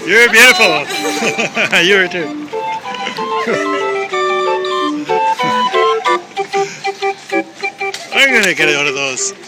You're beautiful. You are too. I'm gonna get one of those.